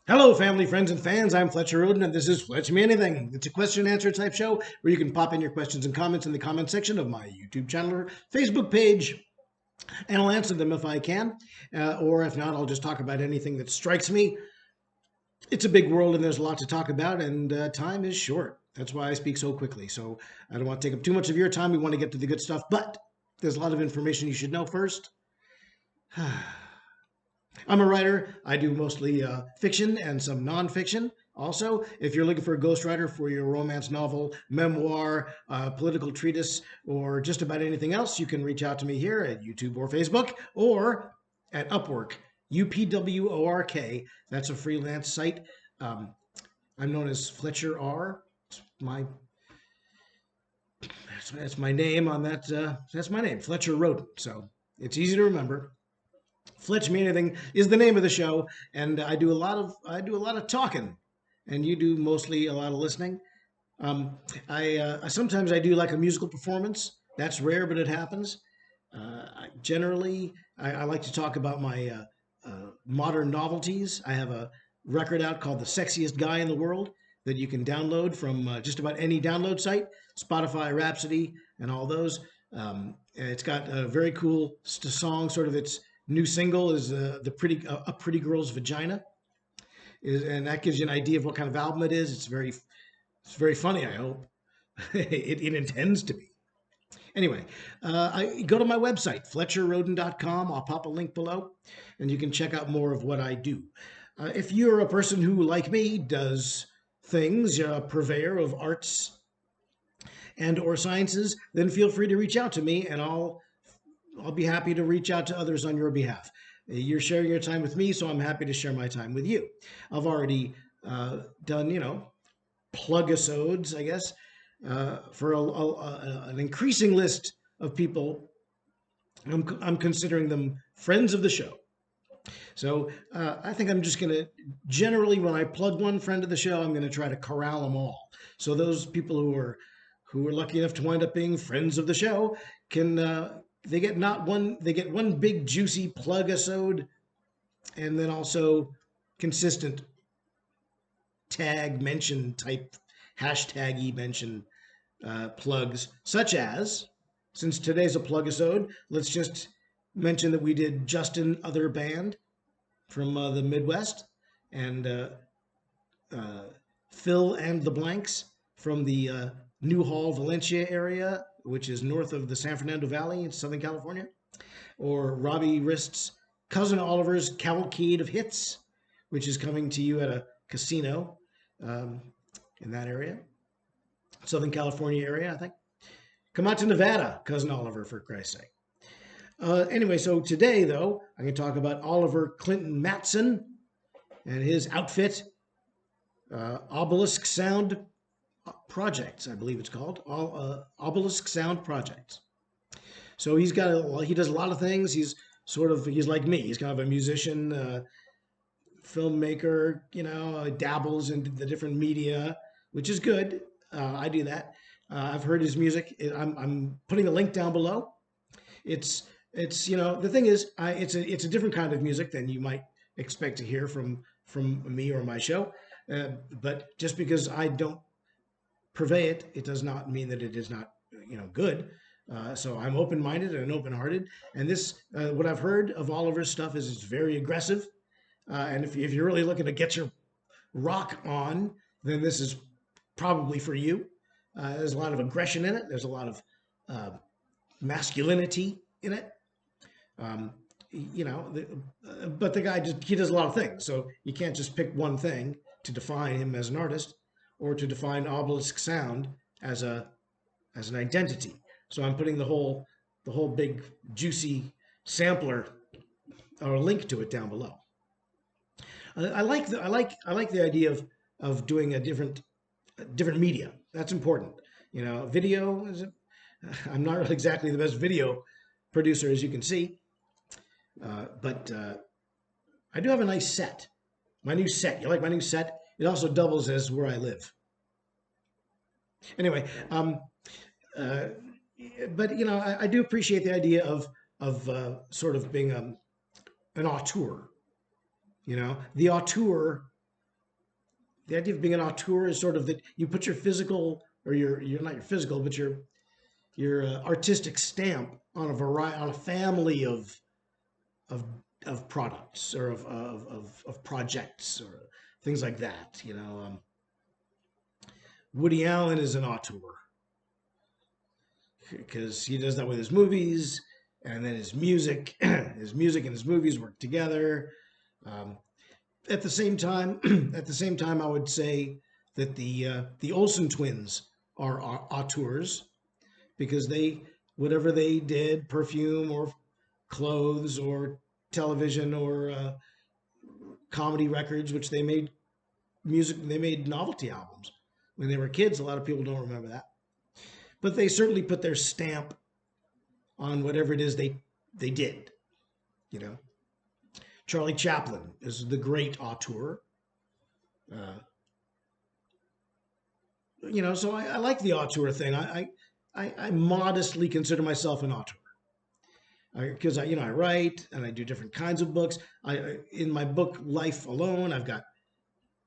Hello, family, friends, and fans. I'm Fletcher Roden, and this is Fletch Me Anything. It's a question and answer type show where you can pop in your questions and comments in the comment section of my YouTube channel or Facebook page, and I'll answer them if I can. Or if not, I'll just talk about anything that strikes me. It's a big world, and there's a lot to talk about, and time is short. That's why I speak so quickly. So I don't want to take up too much of your time. We want to get to the good stuff, but there's a lot of information you should know first. I'm a writer. I do mostly fiction and some nonfiction. Also, if you're looking for a ghostwriter for your romance novel, memoir, political treatise, or just about anything else, you can reach out to me here at YouTube or Facebook or at Upwork, UPWORK. That's a freelance site. Um, I'm known as Fletcher R. It's my that's my name on that. That's my name, Fletcher Roden. So it's easy to remember. Fletch Me Anything is the name of the show, and I do a lot of talking, and you do mostly a lot of listening. I sometimes I do like a musical performance. That's rare, but it happens. Generally, I like to talk about my modern novelties. I have a record out called "The Sexiest Guy in the World" that you can download from just about any download site, Spotify, Rhapsody, and all those. It's got a very cool song. Sort of its new single is "The Pretty A Pretty Girl's Vagina," and that gives you an idea of what kind of album it is. It's very funny. I hope it intends to be. Anyway, I go to my website, FletcherRoden.com. I'll pop a link below, and you can check out more of what I do. If you're a person who, like me, does things, you're a purveyor of arts and or sciences, then feel free to reach out to me, and I'll be happy to reach out to others on your behalf. You're sharing your time with me, so I'm happy to share my time with you. I've already done, plug-episodes, I guess, for an increasing list of people. I'm considering them friends of the show. So I think I'm just going to generally, when I plug one friend of the show, I'm going to try to corral them all. So those people who are lucky enough to wind up being friends of the show can they get not one they get one big juicy plug episode, and then also consistent tag mention type hashtaggy mention plugs, such as, since today's a plug episode, let's just mention that we did Justin Other Band from the Midwest, and Phil and the Blanks from the Newhall, Valencia area, which is north of the San Fernando Valley in Southern California, or Robbie Rist's Cousin Oliver's Cavalcade of Hits, which is coming to you at a casino um, in that area, Southern California area, I think. Come out to Nevada, Cousin Oliver, for Christ's sake. Anyway, so today, though, I'm going to talk about Oliver Clinton Mattson and his outfit, Obelisk Sound Projects, I believe it's called, Obelisk Sound Projects. So he does a lot of things. He's like me. He's kind of a musician, filmmaker. Dabbles in the different media, which is good. I do that. I've heard his music. I'm putting a link down below. The thing is, it's a different kind of music than you might expect to hear from me or my show. But just because I don't purvey it, it does not mean that it is not good. So I'm open-minded and open-hearted, and what I've heard of Oliver's stuff is it's very aggressive. And if you're really looking to get your rock on, then this is probably for you. There's a lot of aggression in it. There's a lot of masculinity in it. Um, but the guy he does a lot of things. So you can't just pick one thing to define him as an artist, or to define Obelisk Sound as an identity. So I'm putting the whole big juicy sampler or link to it down below. I like the idea of doing a different media. That's important. Video is. I'm not exactly the best video producer, as you can see, but I do have a nice set. My new set. You like my new set? It also doubles as where I live. Anyway, but I do appreciate the idea of sort of being an auteur. The auteur the idea of being an auteur is sort of that you put your physical, or your not your physical, but your artistic stamp on a variety, on a family of of products, or of projects, or things like that. Woody Allen is an auteur because he does that with his movies, and then his music, his music and his movies work together. Um, at the same time, at the same time, I would say that the Olsen twins are auteurs because they, whatever they did, perfume or clothes or television or comedy records, which they made music, they made novelty albums when they were kids. A lot of people don't remember that, but they certainly put their stamp on whatever it is they did. You know, Charlie Chaplin is the great auteur. Uh, so I like the auteur thing. I modestly consider myself an auteur because I write and I do different kinds of books. In my book Life Alone, I've got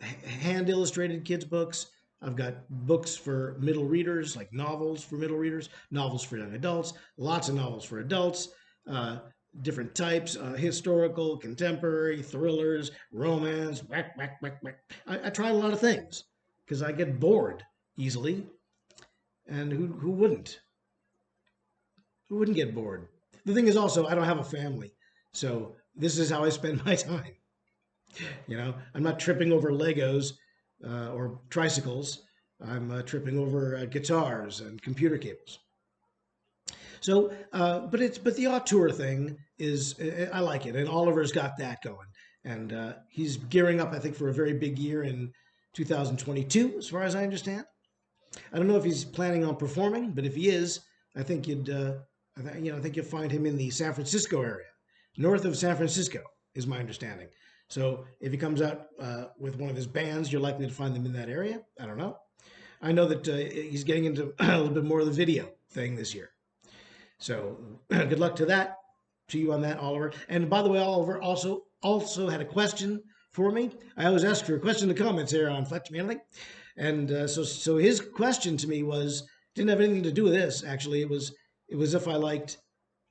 hand illustrated kids books. I've got books for middle readers, like novels for middle readers, novels for young adults, lots of novels for adults, uh, different types, historical, contemporary, thrillers, romance. Whack, whack, whack, whack. I try a lot of things because I get bored easily, and who wouldn't? Who wouldn't get bored? The thing is also, I don't have a family, so this is how I spend my time. I'm not tripping over Legos or tricycles. I'm tripping over guitars and computer cables. So, but the auteur thing is, I like it, and Oliver's got that going, and he's gearing up, I think, for a very big year in 2022, as far as I understand. I don't know if he's planning on performing, but if he is, I think I think you'll find him in the San Francisco area, north of San Francisco, is my understanding. So if he comes out with one of his bands, you're likely to find them in that area. I don't know. I know that he's getting into a little bit more of the video thing this year. So good luck to you on that, Oliver. And by the way, Oliver also had a question for me. I always ask for a question in the comments here on Fletch Manly. And so his question to me didn't have anything to do with this. Actually, it was if I liked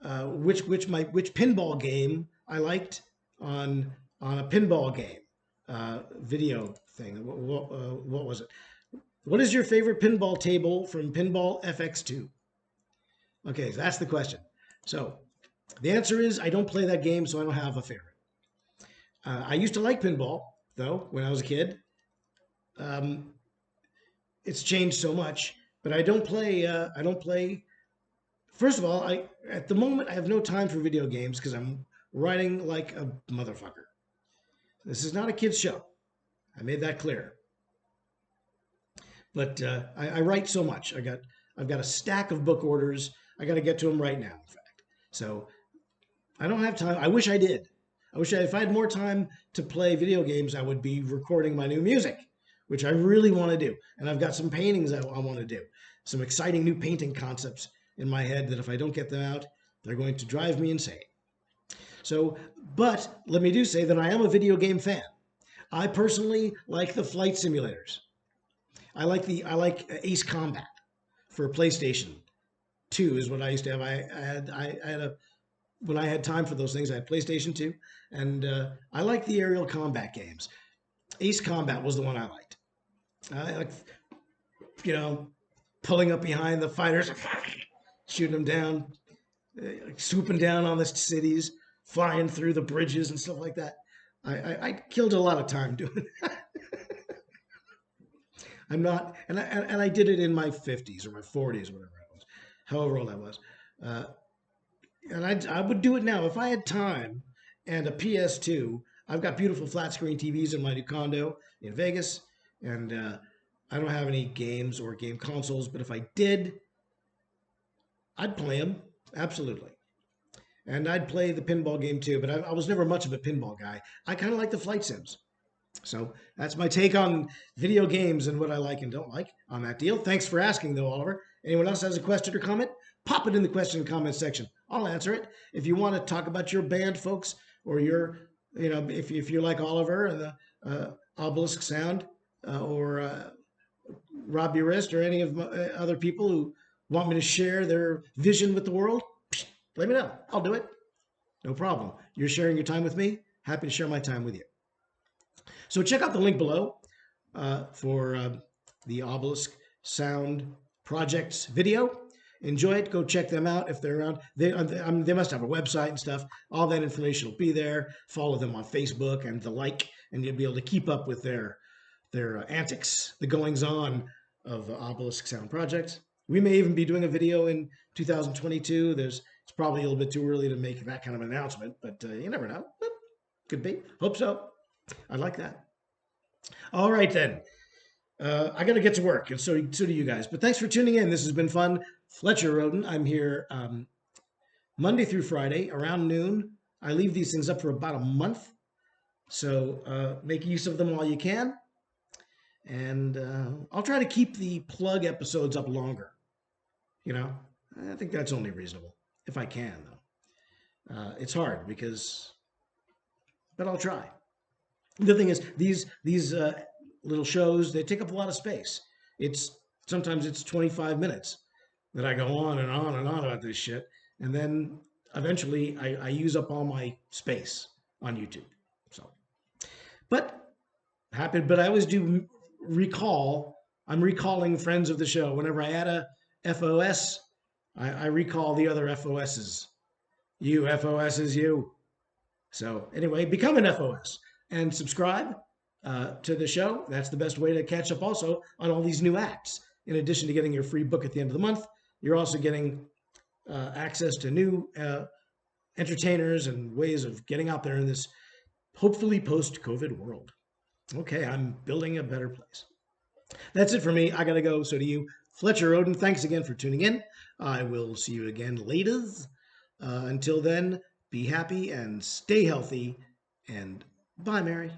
which pinball game I liked on a pinball game video thing. What was it? What is your favorite pinball table from Pinball FX2? Okay, so that's the question. So the answer is I don't play that game, so I don't have a favorite. I used to like pinball though when I was a kid. Um, it's changed so much, but I don't play. I don't play. First of all, at the moment I have no time for video games because I'm writing like a motherfucker. This is not a kids show. I made that clear. But I write so much. I've got a stack of book orders. I got to get to them right now, in fact. So I don't have time. I wish I did. If I had more time to play video games, I would be recording my new music, which I really want to do. And I've got some paintings I want to do. Some exciting new painting concepts in my head that if I don't get them out, they're going to drive me insane. So, but let me do say that I am a video game fan. I personally like the flight simulators. I like Ace Combat for PlayStation 2 is what I used to have. I had a when I had time for those things. I had PlayStation 2, and I like the aerial combat games. Ace Combat was the one I liked. I like pulling up behind the fighters, shooting them down, swooping down on the cities, flying through the bridges and stuff like that. I killed a lot of time doing that. I'm not, and I did it in my 50s or my 40s, whatever I was, however old I was. Uh, and I would do it now if I had time and a PS2. I've got beautiful flat screen TVs in my new condo in Vegas, and I don't have any games or game consoles, but if I did, I'd play them, absolutely. And I'd play the pinball game too, but I was never much of a pinball guy. I kind of like the flight sims. So that's my take on video games and what I like and don't like on that deal. Thanks for asking, though, Oliver. Anyone else has a question or comment? Pop it in the question and comment section. I'll answer it. If you want to talk about your band, folks, or if you like Oliver and the Obelisk sound, or Rob Urist or any of my other people who want me to share their vision with the world, let me know. I'll do it. No problem. You're sharing your time with me. Happy to share my time with you. So check out the link below for the Obelisk Sound Projects video. Enjoy it. Go check them out if they're around. They must have a website and stuff. All that information will be there. Follow them on Facebook and the like, and you'll be able to keep up with their antics, the goings on of Obelisk Sound Projects. We may even be doing a video in 2022. It's probably a little bit too early to make that kind of announcement, but you never know. But could be. Hope so. I'd like that. All right then. I got to get to work, and so do you guys. But thanks for tuning in. This has been fun. Fletcher Roden. I'm here Monday through Friday around noon. I leave these things up for about a month, so make use of them while you can. And I'll try to keep the plug episodes up longer. You know, I think that's only reasonable if I can, though. It's hard but I'll try. The thing is, these little shows, they take up a lot of space. Sometimes it's 25 minutes that I go on and on and on about this shit, and then eventually I use up all my space on YouTube. So, but I always do recall. I'm recalling friends of the show. Whenever I add a FOS, I recall the other FOSs. You FOSs, you. So anyway, become an FOS and subscribe to the show. That's the best way to catch up also on all these new acts. In addition to getting your free book at the end of the month, you're also getting access to new entertainers and ways of getting out there in this hopefully post-COVID world. Okay, I'm building a better place. That's it for me. I got to go. So do you. Fletcher Roden, thanks again for tuning in. I will see you again later. Until then, be happy and stay healthy. And bye, Mary.